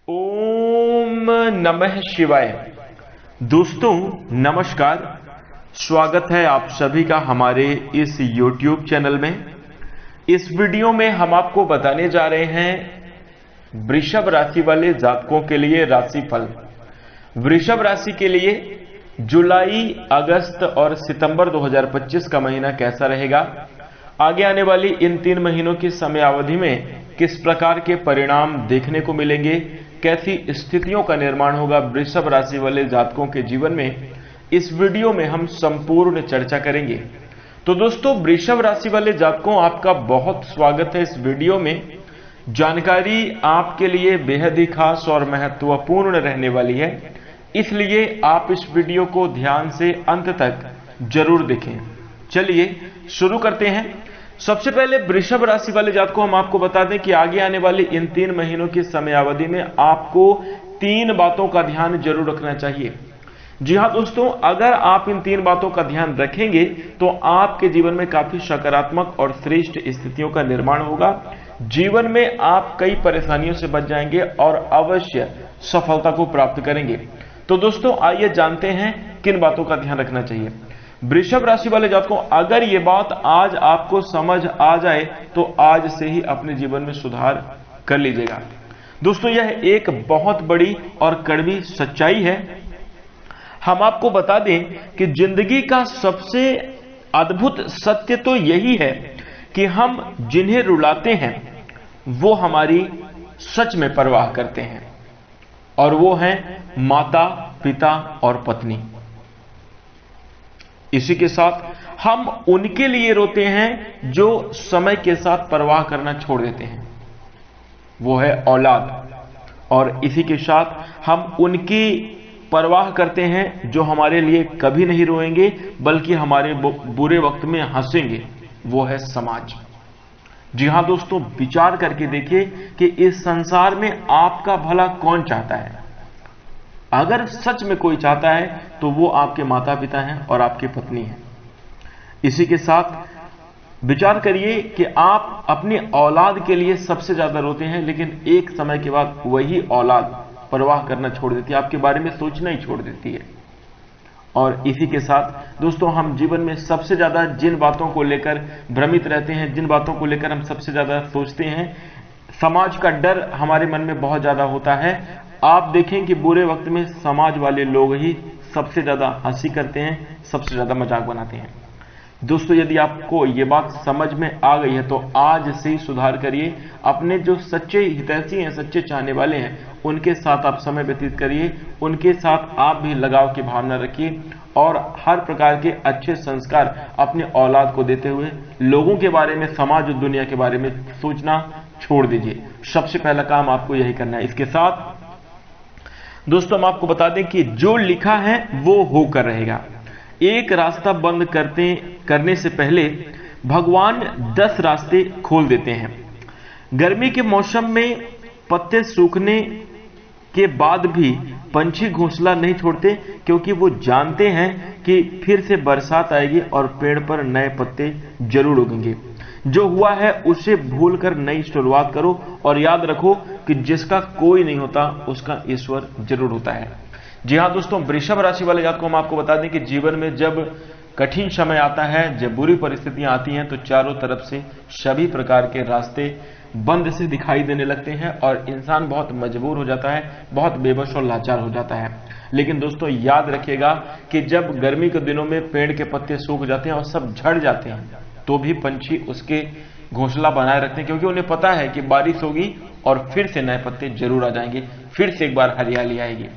ओम नमः शिवाय। दोस्तों नमस्कार, स्वागत है आप सभी का हमारे इस YouTube चैनल में। इस वीडियो में हम आपको बताने जा रहे हैं वृषभ राशि वाले जातकों के लिए राशिफल। वृषभ राशि के लिए जुलाई, अगस्त और सितंबर 2025 का महीना कैसा रहेगा, आगे आने वाली इन 3 महीनों की समयावधि में किस प्रकार के परिणाम देखने को मिलेंगे, कैसी स्थितियों का निर्माण होगा वृषभ राशि वाले जातकों के जीवन में, इस वीडियो में हम संपूर्ण चर्चा करेंगे। तो दोस्तों वृषभ राशि वाले जातकों, आपका बहुत स्वागत है इस वीडियो में। जानकारी आपके लिए बेहद ही खास और महत्वपूर्ण रहने वाली है, इसलिए आप इस वीडियो को ध्यान से अंत तक जरूर देखें। चलिए शुरू करते हैं। सबसे पहले वृषभ राशि वाले जातकों, हम आपको बता दें कि आगे आने वाली इन 3 महीनों की समयावधि में आपको 3 बातों का ध्यान जरूर रखना चाहिए। जी हां दोस्तों, अगर आप इन 3 बातों का ध्यान रखेंगे तो आपके जीवन में काफी सकारात्मक और श्रेष्ठ स्थितियों का निर्माण होगा। जीवन में आप कई परेशानियों से बच जाएंगे और अवश्य सफलता को प्राप्त करेंगे। तो दोस्तों आइए जानते हैं किन बातों का ध्यान रखना चाहिए। वृषभ राशि वाले जातकों, अगर ये बात आज आपको समझ आ जाए तो आज से ही अपने जीवन में सुधार कर लीजिएगा। दोस्तों यह एक बहुत बड़ी और कड़वी सच्चाई है। हम आपको बता दें कि जिंदगी का सबसे अद्भुत सत्य तो यही है कि हम जिन्हें रुलाते हैं वो हमारी सच में परवाह करते हैं, और वो हैं माता, पिता और पत्नी। इसी के साथ हम उनके लिए रोते हैं जो समय के साथ परवाह करना छोड़ देते हैं, वो है औलाद। और इसी के साथ हम उनकी परवाह करते हैं जो हमारे लिए कभी नहीं रोएंगे बल्कि हमारे बुरे वक्त में हंसेंगे, वो है समाज। जी हां दोस्तों, विचार करके देखिए कि इस संसार में आपका भला कौन चाहता है। अगर सच में कोई चाहता है तो वो आपके माता पिता हैं और आपकी पत्नी है। इसी के साथ विचार करिए कि आप अपनी औलाद के लिए सबसे ज्यादा रोते हैं, लेकिन एक समय के बाद वही औलाद परवाह करना छोड़ देती है, आपके बारे में सोचना ही छोड़ देती है। और इसी के साथ दोस्तों, हम जीवन में सबसे ज्यादा जिन बातों को लेकर भ्रमित रहते हैं, जिन बातों को लेकर हम सबसे ज्यादा सोचते हैं, समाज का डर हमारे मन में बहुत ज्यादा होता है। आप देखें कि बुरे वक्त में समाज वाले लोग ही सबसे ज्यादा हंसी करते हैं, सबसे ज्यादा मजाक बनाते हैं। दोस्तों यदि आपको ये बात समझ में आ गई है तो आज से ही सुधार करिए। अपने जो सच्चे हितैषी हैं, सच्चे चाहने वाले हैं, उनके साथ आप समय व्यतीत करिए, उनके साथ आप भी लगाव की भावना रखिए और हर प्रकार के अच्छे संस्कार अपने औलाद को देते हुए लोगों के बारे में, समाज और दुनिया के बारे में सोचना छोड़ दीजिए। सबसे पहला काम आपको यही करना है। इसके साथ दोस्तों हम आपको बता दें कि जो लिखा है वो होकर रहेगा। एक रास्ता बंद करने से पहले भगवान 10 रास्ते खोल देते हैं। गर्मी के मौसम में पत्ते सूखने के बाद भी पंछी घोंसला नहीं छोड़ते, क्योंकि वो जानते हैं कि फिर से बरसात आएगी और पेड़ पर नए पत्ते जरूर उगेंगे। जो हुआ है उसे भूलकर नई शुरुआत करो और याद रखो कि जिसका कोई नहीं होता उसका ईश्वर जरूर होता है। जी हां दोस्तों, वृषभ राशि वाले जातकों, हम आपको बता दें कि जीवन में जब कठिन समय आता है, जब बुरी परिस्थितियां आती हैं, तो चारों तरफ से सभी प्रकार के रास्ते बंद से दिखाई देने लगते हैं और इंसान बहुत मजबूर हो जाता है, बहुत बेबस और लाचार हो जाता है। लेकिन दोस्तों याद रखिएगा कि जब गर्मी के दिनों में पेड़ के पत्ते सूख जाते हैं और सब झड़ जाते हैं, तो भी पंछी उसके घोंसला बनाए रखते हैं, क्योंकि उन्हें पता है कि बारिश होगी और फिर से नए पत्ते जरूर आ जाएंगे, फिर से एक बार हरियाली आएगी।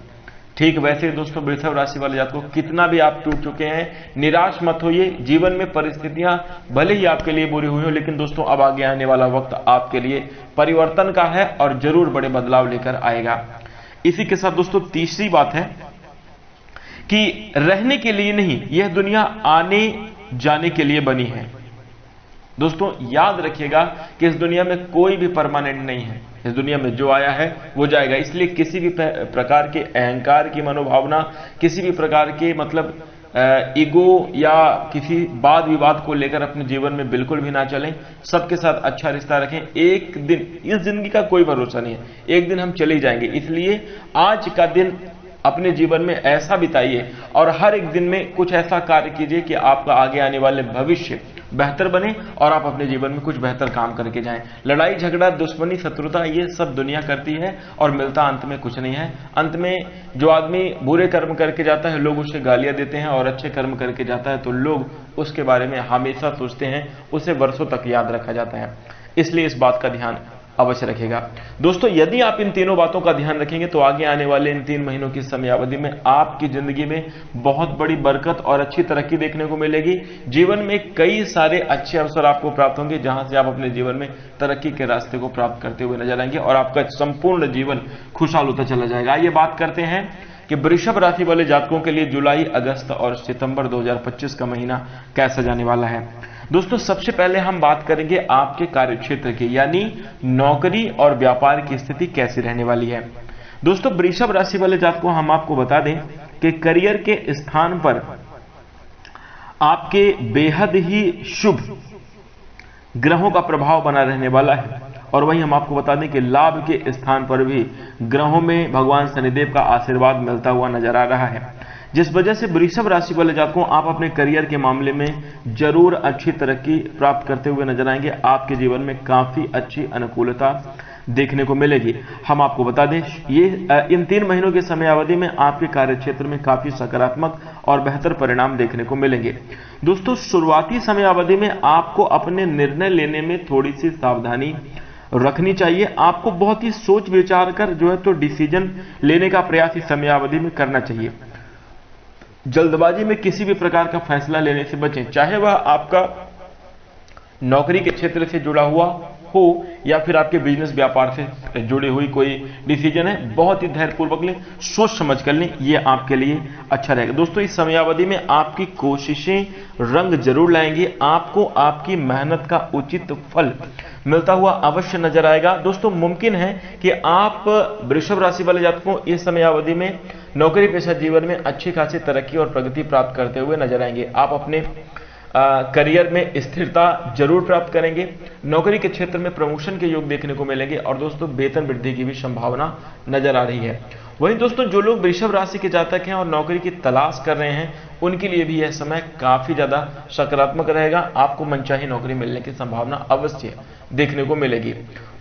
ठीक वैसे दोस्तों वृषभ राशि वाले जातकों, कितना भी आप टूट चुके हैं, निराश मत होइए। जीवन में परिस्थितियां भले ही आपके लिए बुरी हुई हो, लेकिन दोस्तों अब आगे आने वाला वक्त आपके लिए परिवर्तन का है और जरूर बड़े बदलाव लेकर आएगा। इसी के साथ दोस्तों तीसरी बात है कि रहने के लिए नहीं, यह दुनिया आने जाने के लिए बनी है। दोस्तों याद रखिएगा कि इस दुनिया में कोई भी परमानेंट नहीं है। इस दुनिया में जो आया है वो जाएगा, इसलिए किसी भी प्रकार के अहंकार की मनोभावना, किसी भी प्रकार के ईगो या किसी वाद विवाद को लेकर अपने जीवन में बिल्कुल भी ना चलें। सबके साथ अच्छा रिश्ता रखें। एक दिन, इस जिंदगी का कोई भरोसा नहीं है, एक दिन हम चले जाएंगे, इसलिए आज का दिन अपने जीवन में ऐसा बिताइए और हर एक दिन में कुछ ऐसा कार्य कीजिए कि आपका आगे आने वाले भविष्य बेहतर बने और आप अपने जीवन में कुछ बेहतर काम करके जाएं। लड़ाई झगड़ा, दुश्मनी, शत्रुता, ये सब दुनिया करती है और मिलता अंत में कुछ नहीं है। अंत में जो आदमी बुरे कर्म करके जाता है लोग उसे गालियां देते हैं, और अच्छे कर्म करके जाता है तो लोग उसके बारे में हमेशा सोचते हैं, उसे वर्षों तक याद रखा जाता है। इसलिए इस बात का ध्यान अवश्य रखेगा। दोस्तों, यदि आप इन तीनों बातों का ध्यान रखेंगे तो आगे आने वाले इन 3 महीनों की समयावधि में आपकी जिंदगी में बहुत बड़ी बरकत और अच्छी तरक्की देखने को मिलेगी। जीवन में कई सारे अच्छे अवसर आपको प्राप्त होंगे, जहां से आप अपने जीवन में तरक्की के रास्ते को प्राप्त करते हुए नजर आएंगे और आपका संपूर्ण जीवन खुशहाल होता चला जाएगा। आइए बात करते हैं कि वृषभ राशि वाले जातकों के लिए जुलाई, अगस्त और सितंबर 2025 का महीना कैसा जाने वाला है। दोस्तों, सबसे पहले हम बात करेंगे आपके कार्यक्षेत्र की, यानी नौकरी और व्यापार की स्थिति कैसी रहने वाली है। दोस्तों, वृषभ राशि वाले जातकों, हम आपको बता दें कि करियर के स्थान पर आपके बेहद ही शुभ ग्रहों का प्रभाव बना रहने वाला है, और वहीं हम आपको बता दें कि लाभ के स्थान पर भी ग्रहों में भगवान शनिदेव का आशीर्वाद मिलता हुआ नजर आ रहा है, जिस वजह से वृषभ राशि वाले जातकों आप अपने करियर के मामले में जरूर अच्छी तरक्की प्राप्त करते हुए नजर आएंगे। आपके जीवन में काफी अच्छी अनुकूलता देखने को मिलेगी। हम आपको बता दें, ये इन 3 महीनों के समयावधि में आपके कार्यक्षेत्र में काफी सकारात्मक और बेहतर परिणाम देखने को मिलेंगे। दोस्तों, शुरुआती समयावधि में आपको अपने निर्णय लेने में थोड़ी सी सावधानी रखनी चाहिए। आपको बहुत ही सोच विचार कर जो है तो डिसीजन लेने का प्रयास इस समयावधि में करना चाहिए। जल्दबाजी में किसी भी प्रकार का फैसला लेने से बचें, चाहे वह आपका नौकरी के क्षेत्र से जुड़ा हुआ हो या फिर आपके बिजनेस व्यापार से जुड़ी हुई कोई डिसीजन है, बहुत ही धैर्यपूर्वक लें, सोच समझ कर लें, ये आपके लिए अच्छा रहेगा। दोस्तों, इस समयावधि में आपकी कोशिशें रंग जरूर लाएंगी, आपको आपकी मेहनत का उचित फल मिलता हुआ अवश्य नजर आएगा। दोस्तों, मुमकिन है कि आप वृषभ राशि वाले जातकों इस समयावधि में नौकरी पेशा जीवन में अच्छी खासी तरक्की और प्रगति प्राप्त करते हुए नजर आएंगे। आप अपने करियर में स्थिरता जरूर प्राप्त करेंगे, नौकरी के क्षेत्र में प्रमोशन के योग देखने को मिलेंगे और दोस्तों वेतन वृद्धि की भी संभावना नजर आ रही है। वहीं दोस्तों, जो लोग वृषभ राशि के जातक हैं और नौकरी की तलाश कर रहे हैं, उनके लिए भी यह समय काफी ज्यादा सकारात्मक रहेगा। आपको मनचाही नौकरी मिलने की संभावना अवश्य देखने को मिलेगी।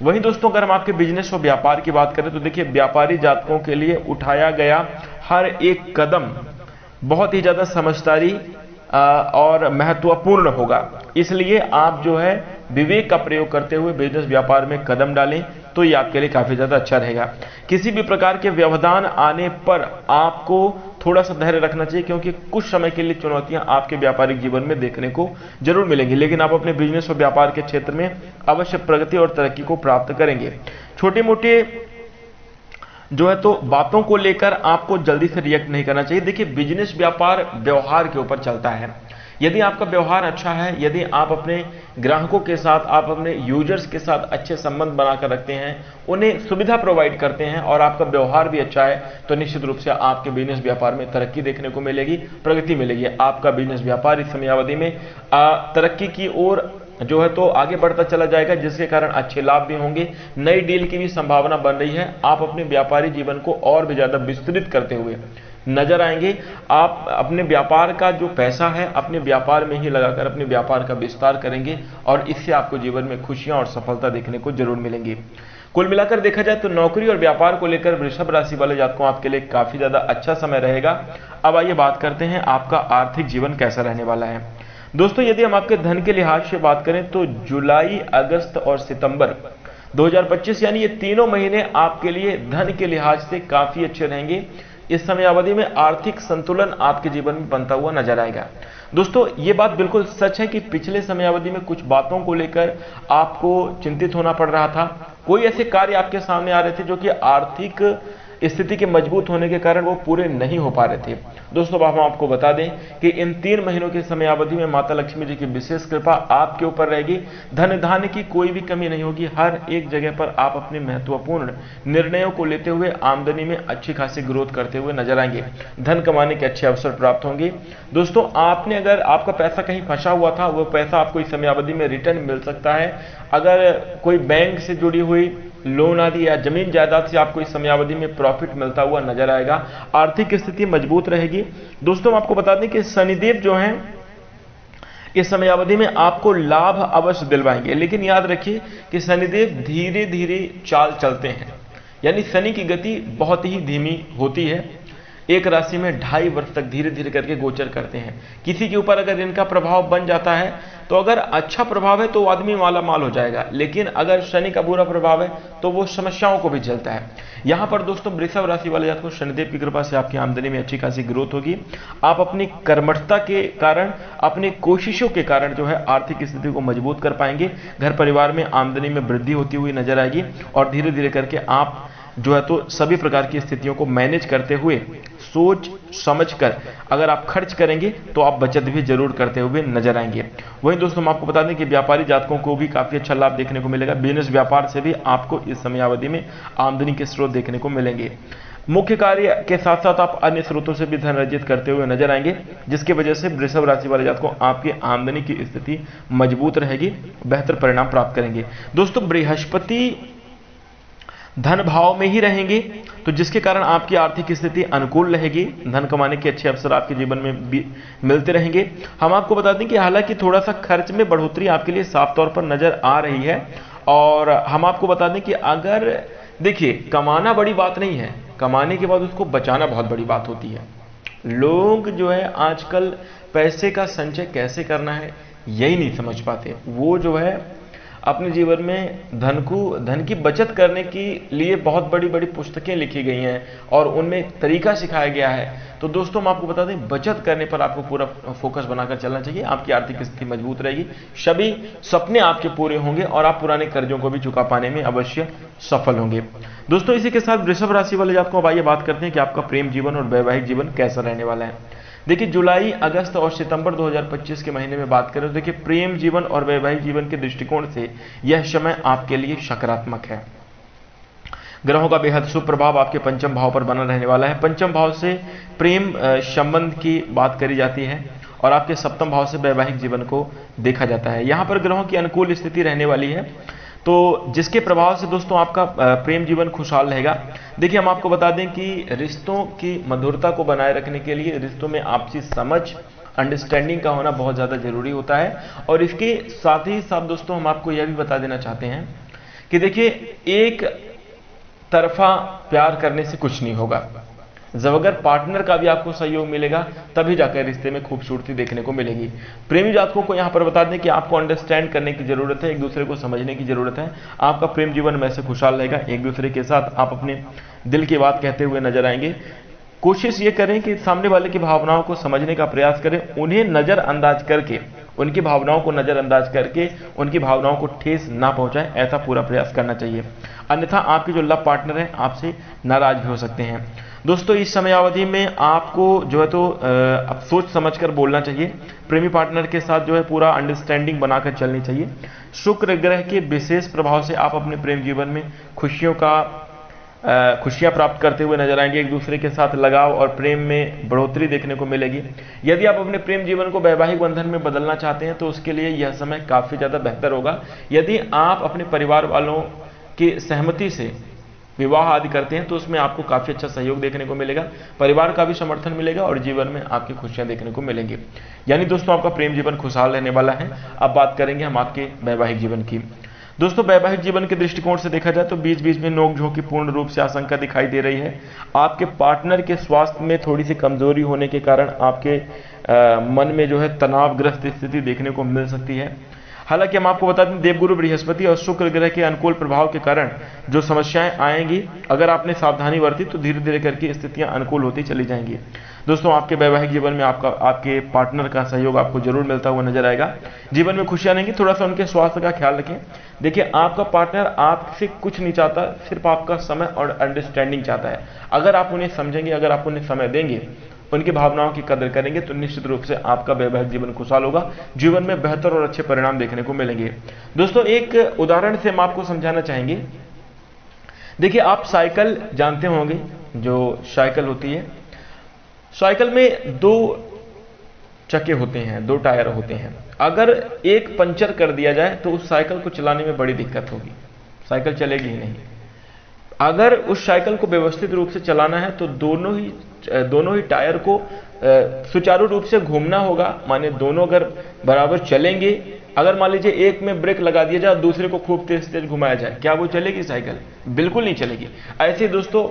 वहीं दोस्तों, अगर हम आपके बिजनेस और व्यापार की बात करें तो देखिए, व्यापारी जातकों के लिए उठाया गया हर एक कदम बहुत ही ज्यादा समझदारी और महत्वपूर्ण होगा, इसलिए आप जो है विवेक का प्रयोग करते हुए बिजनेस व्यापार में कदम डालें तो ये आपके लिए काफी ज्यादा अच्छा रहेगा। किसी भी प्रकार के व्यवधान आने पर आपको थोड़ा सा धैर्य रखना चाहिए, क्योंकि कुछ समय के लिए चुनौतियां आपके व्यापारिक जीवन में देखने को जरूर मिलेंगी, लेकिन आप अपने बिजनेस और व्यापार के क्षेत्र में अवश्य प्रगति और तरक्की को प्राप्त करेंगे। छोटे मोटे जो है तो बातों को लेकर आपको जल्दी से रिएक्ट नहीं करना चाहिए। देखिए, बिजनेस व्यापार व्यवहार के ऊपर चलता है। यदि आपका व्यवहार अच्छा है, यदि आप अपने ग्राहकों के साथ, आप अपने यूजर्स के साथ अच्छे संबंध बनाकर रखते हैं, उन्हें सुविधा प्रोवाइड करते हैं और आपका व्यवहार भी अच्छा है, तो निश्चित रूप से आपके बिजनेस व्यापार में तरक्की देखने को मिलेगी, प्रगति मिलेगी। आपका बिजनेस व्यापार इस समयावधि में तरक्की की ओर जो है तो आगे बढ़ता चला जाएगा, जिसके कारण अच्छे लाभ भी होंगे। नई डील की भी संभावना बन रही है। आप अपने व्यापारी जीवन को और भी ज्यादा विस्तृत करते हुए नजर आएंगे। आप अपने व्यापार का जो पैसा है अपने व्यापार में ही लगाकर अपने व्यापार का विस्तार करेंगे और इससे आपको जीवन में खुशियां और सफलता देखने को जरूर मिलेंगी। कुल मिलाकर देखा जाए तो नौकरी और व्यापार को लेकर वृषभ राशि वाले जातकों आपके लिए काफी ज्यादा अच्छा समय रहेगा। अब आइए बात करते हैं आपका आर्थिक जीवन कैसा रहने वाला है। दोस्तों, यदि हम आपके धन के लिहाज से बात करें तो जुलाई, अगस्त और सितंबर 2025 यानी ये तीनों महीने आपके लिए धन के लिहाज से काफी अच्छे रहेंगे। इस समय अवधि में आर्थिक संतुलन आपके जीवन में बनता हुआ नजर आएगा। दोस्तों, ये बात बिल्कुल सच है कि पिछले समय अवधि में कुछ बातों को लेकर आपको चिंतित होना पड़ रहा था। कोई ऐसे कार्य आपके सामने आ रहे थे जो कि आर्थिक स्थिति के मजबूत होने के कारण वो पूरे नहीं हो पा रहे थे। दोस्तों हम आपको बता दें कि इन 3 महीनों की समयावधि में माता लक्ष्मी जी की विशेष कृपा आपके ऊपर रहेगी। धन धान्य की कोई भी कमी नहीं होगी। हर एक जगह पर आप अपने महत्वपूर्ण निर्णयों को लेते हुए आमदनी में अच्छी खासी ग्रोथ करते हुए नजर आएंगे। धन कमाने के अच्छे अवसर प्राप्त होंगे। दोस्तों आपने अगर आपका पैसा कहीं फंसा हुआ था, वो पैसा आपको इस समयावधि में रिटर्न मिल सकता है। अगर कोई बैंक से जुड़ी हुई लोन आदि या जमीन जायदाद से आपको इस समयावधि में प्रॉफिट मिलता हुआ नजर आएगा। आर्थिक स्थिति मजबूत रहेगी। दोस्तों आपको बता दें कि शनिदेव जो हैं इस समयावधि में आपको लाभ अवश्य दिलवाएंगे, लेकिन याद रखिए कि शनिदेव धीरे धीरे चाल चलते हैं, यानी शनि की गति बहुत ही धीमी होती है। एक राशि में 2.5 वर्ष तक धीरे धीरे करके गोचर करते हैं। किसी के ऊपर अगर इनका प्रभाव बन जाता है तो अगर अच्छा प्रभाव है तो आदमी माला माल हो जाएगा, लेकिन अगर शनि का बुरा प्रभाव है तो वो समस्याओं को भी झेलता है। यहां पर दोस्तों वृषभ राशि वाले जातकों को शनिदेव की कृपा से आपकी आमदनी में अच्छी खासी ग्रोथ होगी। आप अपनी कर्मठता के कारण, अपनी कोशिशों के कारण जो है आर्थिक स्थिति को मजबूत कर पाएंगे। घर परिवार में आमदनी में वृद्धि होती हुई नजर आएगी और धीरे धीरे करके आप जो है तो सभी प्रकार की स्थितियों को मैनेज करते हुए सोच समझकर अगर आप खर्च करेंगे तो आप बचत भी जरूर करते हुए नजर आएंगे। वहीं दोस्तों हम आपको बता दें कि व्यापारी जातकों को भी काफी अच्छा लाभ देखने को मिलेगा। बिजनेस व्यापार से भी आपको इस समयावधि में आमदनी के स्रोत देखने को मिलेंगे। मुख्य कार्य के साथ साथ आप अन्य स्रोतों से भी धन अर्जित करते हुए नजर आएंगे, जिसकी वजह से वृषभ राशि वाले जातकों आपकी आमदनी की स्थिति मजबूत रहेगी, बेहतर परिणाम प्राप्त करेंगे। दोस्तों बृहस्पति धन भाव में ही रहेंगे, तो जिसके कारण आपकी आर्थिक स्थिति अनुकूल रहेगी। धन कमाने के अच्छे अवसर आपके जीवन में भी मिलते रहेंगे। हम आपको बता दें कि हालांकि थोड़ा सा खर्च में बढ़ोतरी आपके लिए साफ तौर पर नजर आ रही है। और हम आपको बता दें कि अगर देखिए कमाना बड़ी बात नहीं है, कमाने के बाद उसको बचाना बहुत बड़ी बात होती है। लोग जो है आजकल पैसे का संचय कैसे करना है यही नहीं समझ पाते। वो जो है अपने जीवन में धन की बचत करने के लिए बहुत बड़ी बड़ी पुस्तकें लिखी गई हैं और उनमें तरीका सिखाया गया है। तो दोस्तों हम आपको बता दें बचत करने पर आपको पूरा फोकस बनाकर चलना चाहिए। आपकी आर्थिक स्थिति मजबूत रहेगी, सभी सपने आपके पूरे होंगे और आप पुराने कर्जों को भी चुका पाने में अवश्य सफल होंगे। दोस्तों इसी के साथ वृषभ राशि वाले जातकों को आइए बात करते हैं कि आपका प्रेम जीवन और वैवाहिक जीवन कैसा रहने वाला है। देखिए जुलाई, अगस्त और सितंबर 2025 के महीने में बात करें तो देखिए प्रेम जीवन और वैवाहिक जीवन के दृष्टिकोण से यह समय आपके लिए सकारात्मक है। ग्रहों का बेहद शुभ प्रभाव आपके पंचम भाव पर बना रहने वाला है। पंचम भाव से प्रेम संबंध की बात करी जाती है और आपके सप्तम भाव से वैवाहिक जीवन को देखा जाता है। यहां पर ग्रहों की अनुकूल स्थिति रहने वाली है, तो जिसके प्रभाव से दोस्तों आपका प्रेम जीवन खुशहाल रहेगा। देखिए हम आपको बता दें कि रिश्तों की मधुरता को बनाए रखने के लिए रिश्तों में आपसी समझ, अंडरस्टैंडिंग का होना बहुत ज़्यादा जरूरी होता है। और इसके साथ ही साथ दोस्तों हम आपको यह भी बता देना चाहते हैं कि देखिए एक तरफा प्यार करने से कुछ नहीं होगा। जब अगर पार्टनर का भी आपको सहयोग मिलेगा तभी जाकर रिश्ते में खूबसूरती देखने को मिलेगी। प्रेमी जातकों को यहां पर बता दें कि आपको अंडरस्टैंड करने की जरूरत है, एक दूसरे को समझने की जरूरत है। आपका प्रेम जीवन में से खुशहाल रहेगा। एक दूसरे के साथ आप अपने दिल की बात कहते हुए नजर आएंगे। कोशिश ये करें कि सामने वाले की भावनाओं को समझने का प्रयास करें, उन्हें नजरअंदाज करके, उनकी भावनाओं को नजरअंदाज करके उनकी भावनाओं को ठेस ना पहुंचाएं, ऐसा पूरा प्रयास करना चाहिए। अन्यथा आपके जो लव पार्टनर है आपसे नाराज भी हो सकते हैं। दोस्तों इस समयावधि में आपको जो है तो अब सोच समझकर बोलना चाहिए। प्रेमी पार्टनर के साथ जो है पूरा अंडरस्टैंडिंग बनाकर चलनी चाहिए। शुक्र ग्रह के विशेष प्रभाव से आप अपने प्रेम जीवन में खुशियां प्राप्त करते हुए नजर आएंगे। एक दूसरे के साथ लगाव और प्रेम में बढ़ोतरी देखने को मिलेगी। यदि आप अपने प्रेम जीवन को वैवाहिक बंधन में बदलना चाहते हैं तो उसके लिए यह समय काफी ज्यादा बेहतर होगा। यदि आप अपने परिवार वालों की सहमति से विवाह आदि करते हैं तो उसमें आपको काफी अच्छा सहयोग देखने को मिलेगा, परिवार का भी समर्थन मिलेगा और जीवन में आपकी खुशियां देखने को मिलेंगी। यानी दोस्तों आपका प्रेम जीवन खुशहाल रहने वाला है। अब बात करेंगे हम आपके वैवाहिक जीवन की। दोस्तों वैवाहिक जीवन के दृष्टिकोण से देखा जाए तो बीच बीच में नोकझोंक की पूर्ण रूप से आशंका दिखाई दे रही है। आपके पार्टनर के स्वास्थ्य में थोड़ी सी कमजोरी होने के कारण आपके मन में जो है तनावग्रस्त स्थिति देखने को मिल सकती है। हालांकि हम आपको बता दें देवगुरु बृहस्पति और शुक्र ग्रह के अनुकूल प्रभाव के कारण जो समस्याएं आएंगी, अगर आपने सावधानी बरती तो धीरे धीरे करके स्थितियां अनुकूल होती चली जाएंगी। दोस्तों आपके वैवाहिक जीवन में आपके पार्टनर का सहयोग आपको जरूर मिलता हुआ नजर आएगा। जीवन में खुशियां आएंगी। थोड़ा सा उनके स्वास्थ्य का ख्याल रखें। देखिए आपका पार्टनर आपसे कुछ नहीं चाहता, सिर्फ आपका समय और अंडरस्टैंडिंग चाहता है। अगर आप उन्हें समझेंगे, अगर आप उन्हें समय देंगे, उनकी भावनाओं की कदर करेंगे, तो निश्चित रूप से आपका वैवाहिक जीवन खुशहाल होगा। जीवन में बेहतर और अच्छे परिणाम देखने को मिलेंगे। दोस्तों एक उदाहरण से हम आपको समझाना चाहेंगे। देखिए आप साइकिल जानते होंगे, जो साइकिल होती है, साइकिल में 2 चक्के होते हैं, 2 टायर होते हैं। अगर एक पंचर कर दिया जाए तो उस साइकिल को चलाने में बड़ी दिक्कत होगी, साइकिल चलेगी ही नहीं। अगर उस साइकिल को व्यवस्थित रूप से चलाना है तो दोनों ही टायर को सुचारू रूप से घूमना होगा। माने दोनों अगर बराबर चलेंगे, अगर मान लीजिए एक में ब्रेक लगा दिया जाए, दूसरे को खूब तेज तेज घुमाया जाए, क्या वो चलेगी साइकिल? बिल्कुल नहीं चलेगी। ऐसे दोस्तों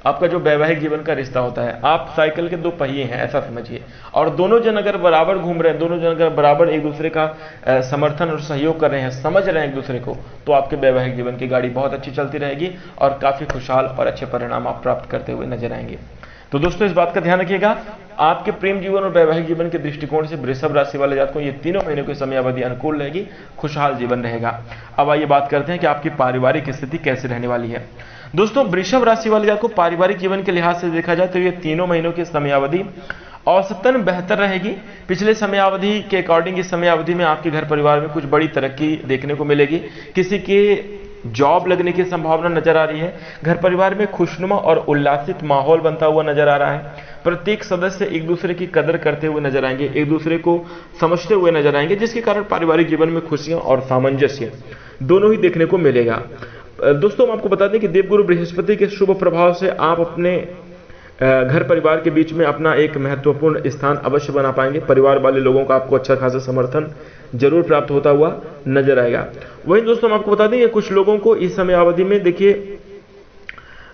आपका जो वैवाहिक जीवन का रिश्ता होता है, आप साइकिल के 2 पहिए हैं ऐसा समझिए, और दोनों जन अगर बराबर घूम रहे हैं, दोनों जन अगर बराबर एक दूसरे का समर्थन और सहयोग कर रहे हैं, समझ रहे हैं एक दूसरे को, तो आपके वैवाहिक जीवन की गाड़ी बहुत अच्छी चलती रहेगी और काफी खुशहाल और अच्छे परिणाम आप प्राप्त करते हुए नजर आएंगे। तो दोस्तों इस बात का ध्यान रखिएगा, आपके प्रेम जीवन और वैवाहिक जीवन के दृष्टिकोण से वृषभ राशि वाले जातकों को ये तीनों महीनों की समयावधि अनुकूल रहेगी, खुशहाल जीवन रहेगा। अब आइए बात करते हैं कि आपकी पारिवारिक स्थिति कैसे रहने वाली है। दोस्तों वृषभ राशि वाले जातकों को पारिवारिक जीवन के लिहाज से देखा जाए तो ये तीनों महीनों की समयावधि औसतन बेहतर रहेगी। पिछले समयावधि के अकॉर्डिंग इस समयावधि में आपके घर परिवार में कुछ बड़ी तरक्की देखने को मिलेगी। किसी के जॉब लगने की संभावना नजर आ रही है। घर परिवार में खुशनुमा और उल्लासित माहौल बनता हुआ नजर आ रहा है। प्रत्येक सदस्य एक दूसरे की कदर करते हुए नजर आएंगे, एक दूसरे को समझते हुए नजर आएंगे, जिसके कारण पारिवारिक जीवन में खुशियां और सामंजस्य दोनों ही देखने को मिलेगा। दोस्तों हम आपको बता दें कि देवगुरु बृहस्पति के शुभ प्रभाव से आप अपने घर परिवार के बीच में अपना एक महत्वपूर्ण स्थान अवश्य बना पाएंगे। परिवार वाले लोगों का आपको अच्छा खासा समर्थन जरूर प्राप्त होता हुआ नजर आएगा। वहीं दोस्तों हम आपको बता दें कि कुछ लोगों को इस समय अवधि में देखिए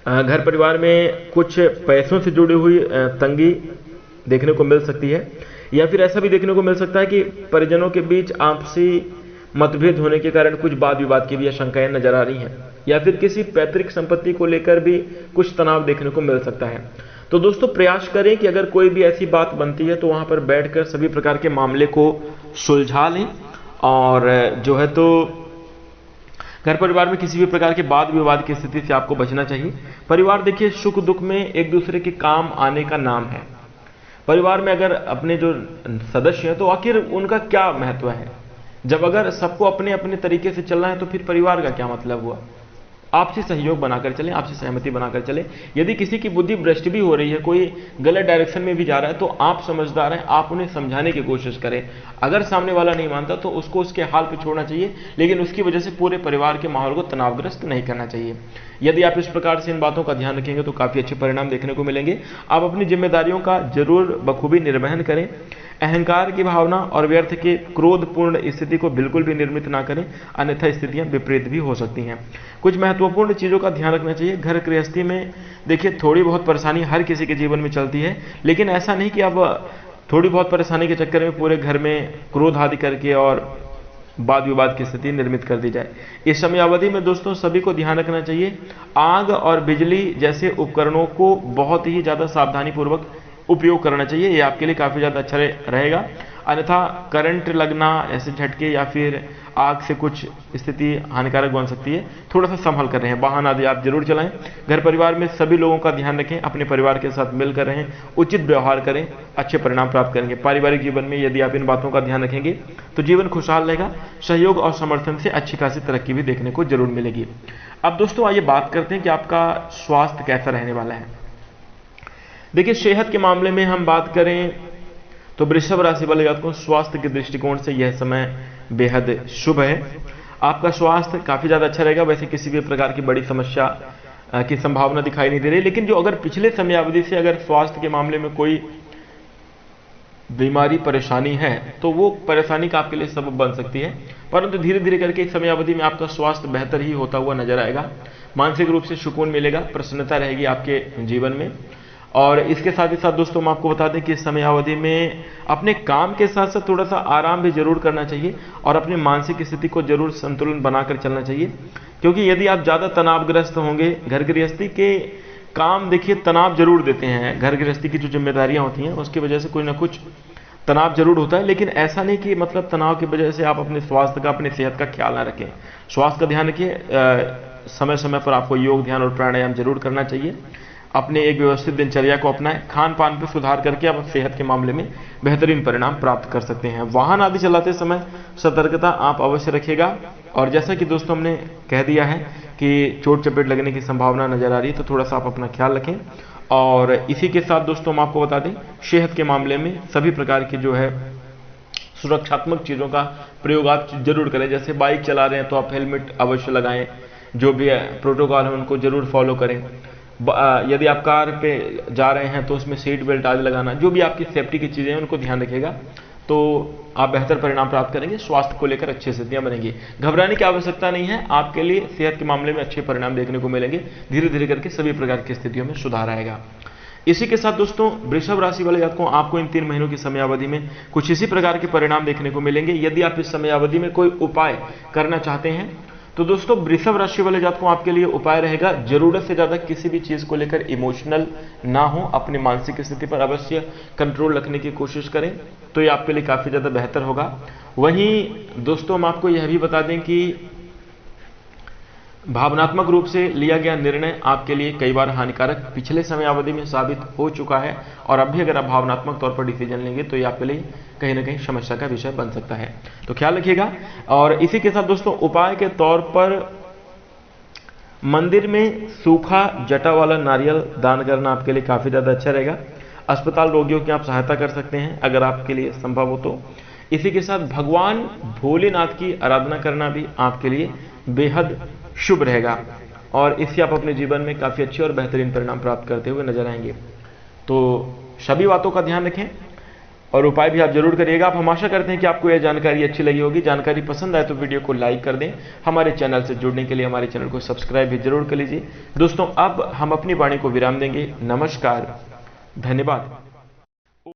घर परिवार में कुछ पैसों से जुड़ी हुई तंगी देखने को मिल सकती है, या फिर ऐसा भी देखने को मिल सकता है कि परिजनों के बीच आपसी मतभेद होने के कारण कुछ वाद विवाद की भी आशंकाएं नजर आ रही हैं, या फिर किसी पैतृक संपत्ति को लेकर भी कुछ तनाव देखने को मिल सकता है। तो दोस्तों प्रयास करें कि अगर कोई भी ऐसी बात बनती है तो वहां पर बैठकर सभी प्रकार के मामले को सुलझा लें, और जो है तो घर परिवार में किसी भी प्रकार के वाद विवाद की स्थिति से आपको बचना चाहिए। परिवार देखिए सुख दुख में एक दूसरे के काम आने का नाम है। परिवार में अगर अपने जो सदस्य हैं तो आखिर उनका क्या महत्व है? जब अगर सबको अपने अपने तरीके से चलना है तो फिर परिवार का क्या मतलब हुआ? आपसी सहयोग बनाकर चलें, आपसी सहमति बनाकर चलें। यदि किसी की बुद्धि भ्रष्ट भी हो रही है, कोई गलत डायरेक्शन में भी जा रहा है, तो आप समझदार हैं, आप उन्हें समझाने की कोशिश करें। अगर सामने वाला नहीं मानता तो उसको उसके हाल पे छोड़ना चाहिए, लेकिन उसकी वजह से पूरे परिवार के माहौल को तनावग्रस्त नहीं करना चाहिए। यदि आप इस प्रकार से इन बातों का ध्यान रखेंगे तो काफी अच्छे परिणाम देखने को मिलेंगे। आप अपनी जिम्मेदारियों का जरूर बखूबी निर्वहन करें। अहंकार की भावना और व्यर्थ के क्रोधपूर्ण स्थिति को बिल्कुल भी निर्मित ना करें, अन्यथा स्थितियां विपरीत भी हो सकती हैं। कुछ महत्वपूर्ण चीजों का ध्यान रखना चाहिए। घर गृहस्थी में देखिए थोड़ी बहुत परेशानी हर किसी के जीवन में चलती है, लेकिन ऐसा नहीं कि अब थोड़ी बहुत परेशानी के चक्कर में पूरे घर में क्रोध आदि करके और वाद विवाद की स्थिति निर्मित कर दी जाए। इस समय अवधि में दोस्तों सभी को ध्यान रखना चाहिए, आग और बिजली जैसे उपकरणों को बहुत ही ज्यादा सावधानी पूर्वक उपयोग करना चाहिए। ये आपके लिए काफी ज्यादा अच्छा रहेगा, अन्यथा करंट लगना, ऐसे झटके या फिर आग से कुछ स्थिति हानिकारक बन सकती है। थोड़ा सा संभल कर रहें, वाहन आदि आप जरूर चलाएं। घर परिवार में सभी लोगों का ध्यान रखें, अपने परिवार के साथ मिलकर रहें, उचित व्यवहार करें, अच्छे परिणाम प्राप्त करेंगे। पारिवारिक जीवन में यदि आप इन बातों का ध्यान रखेंगे तो जीवन खुशहाल रहेगा। सहयोग और समर्थन से अच्छी खासी तरक्की भी देखने को जरूर मिलेगी। अब दोस्तों आइए बात करते हैं कि आपका स्वास्थ्य कैसा रहने वाला है। देखिए सेहत के मामले में हम बात करें तो वृषभ राशि वाले जातकों को स्वास्थ्य के दृष्टिकोण से यह समय बेहद शुभ है। आपका स्वास्थ्य काफी ज्यादा अच्छा रहेगा। वैसे किसी भी प्रकार की बड़ी समस्या की संभावना दिखाई नहीं दे रही, लेकिन जो अगर पिछले समयावधि से अगर स्वास्थ्य के मामले में कोई बीमारी परेशानी है तो वो परेशानी का आपके लिए सबब बन सकती है, परंतु धीरे धीरे करके इस समयावधि में आपका स्वास्थ्य बेहतर ही होता हुआ नजर आएगा। मानसिक रूप से सुकून मिलेगा, प्रसन्नता रहेगी आपके जीवन में। और इसके साथ ही साथ दोस्तों हम आपको बता दें कि इस समयावधि में अपने काम के साथ साथ थोड़ा सा आराम भी जरूर करना चाहिए और अपनी मानसिक स्थिति को जरूर संतुलन बनाकर चलना चाहिए, क्योंकि यदि आप ज्यादा तनावग्रस्त होंगे, घर गृहस्थी के काम देखिए तनाव जरूर देते हैं, घर गृहस्थी की जो जिम्मेदारियां होती हैं उसकी वजह से कुछ ना कुछ तनाव जरूर होता है, लेकिन ऐसा नहीं कि मतलब तनाव की वजह से आप अपने स्वास्थ्य का, अपनी सेहत का ख्याल ना रखें। स्वास्थ्य का ध्यान रखिए, समय समय पर आपको योग, ध्यान और प्राणायाम जरूर करना चाहिए। अपने एक व्यवस्थित दिनचर्या को अपनाएं, खान पान पर सुधार करके आप सेहत के मामले में बेहतरीन परिणाम प्राप्त कर सकते हैं। वाहन आदि चलाते समय सतर्कता आप अवश्य रखिएगा। और जैसा कि दोस्तों हमने कह दिया है कि चोट चपेट लगने की संभावना नजर आ रही है, तो थोड़ा सा आप अपना ख्याल रखें। और इसी के साथ दोस्तों हम आपको बता दें, सेहत के मामले में सभी प्रकार की जो है सुरक्षात्मक चीज़ों का प्रयोग आप जरूर करें। जैसे बाइक चला रहे हैं तो आप हेलमेट अवश्य लगाएं, जो भी प्रोटोकॉल है उनको जरूर फॉलो करें। यदि आप कार पे जा रहे हैं तो उसमें सीट बेल्ट आदि लगाना, जो भी आपकी सेफ्टी की चीज़ें हैं उनको ध्यान रखिएगा, तो आप बेहतर परिणाम प्राप्त करेंगे। स्वास्थ्य को लेकर अच्छी स्थितियां बनेंगी। घबराने की आवश्यकता नहीं है, आपके लिए सेहत के मामले में अच्छे परिणाम देखने को मिलेंगे। धीरे धीरे करके सभी प्रकार की स्थितियों में सुधार आएगा। इसी के साथ दोस्तों वृषभ राशि वाले जातकों, आपको इन 3 महीनों की समयावधि में कुछ इसी प्रकार के परिणाम देखने को मिलेंगे। यदि आप इस समयावधि में कोई उपाय करना चाहते हैं तो दोस्तों वृषभ राशि वाले जातकों आपके लिए उपाय रहेगा, जरूरत से ज्यादा किसी भी चीज को लेकर इमोशनल ना हो, अपनी मानसिक स्थिति पर अवश्य कंट्रोल रखने की कोशिश करें, तो ये आपके लिए काफी ज्यादा बेहतर होगा। वहीं दोस्तों हम आपको यह भी बता दें कि भावनात्मक रूप से लिया गया निर्णय आपके लिए कई बार हानिकारक पिछले समय अवधि में साबित हो चुका है, और अब भी अगर आप भावनात्मक तौर पर डिसीजन लेंगे तो ये आपके लिए कहीं ना कहीं समस्या का विषय बन सकता है, तो ख्याल रखिएगा। और इसी के साथ दोस्तों उपाय के तौर पर मंदिर में सूखा जटा वाला नारियल दान करना आपके लिए काफी ज्यादा अच्छा रहेगा। अस्पताल रोगियों की आप सहायता कर सकते हैं अगर आपके लिए संभव हो तो। इसी के साथ भगवान भोलेनाथ की आराधना करना भी आपके लिए बेहद शुभ रहेगा, और इससे आप अपने जीवन में काफी अच्छे और बेहतरीन परिणाम प्राप्त करते हुए नजर आएंगे। तो सभी बातों का ध्यान रखें और उपाय भी आप जरूर करिएगा। आप हम आशा करते हैं कि आपको यह जानकारी अच्छी लगी होगी। जानकारी पसंद आए तो वीडियो को लाइक कर दें। हमारे चैनल से जुड़ने के लिए हमारे चैनल को सब्सक्राइब भी जरूर कर लीजिए। दोस्तों अब हम अपनी वाणी को विराम देंगे। नमस्कार, धन्यवाद।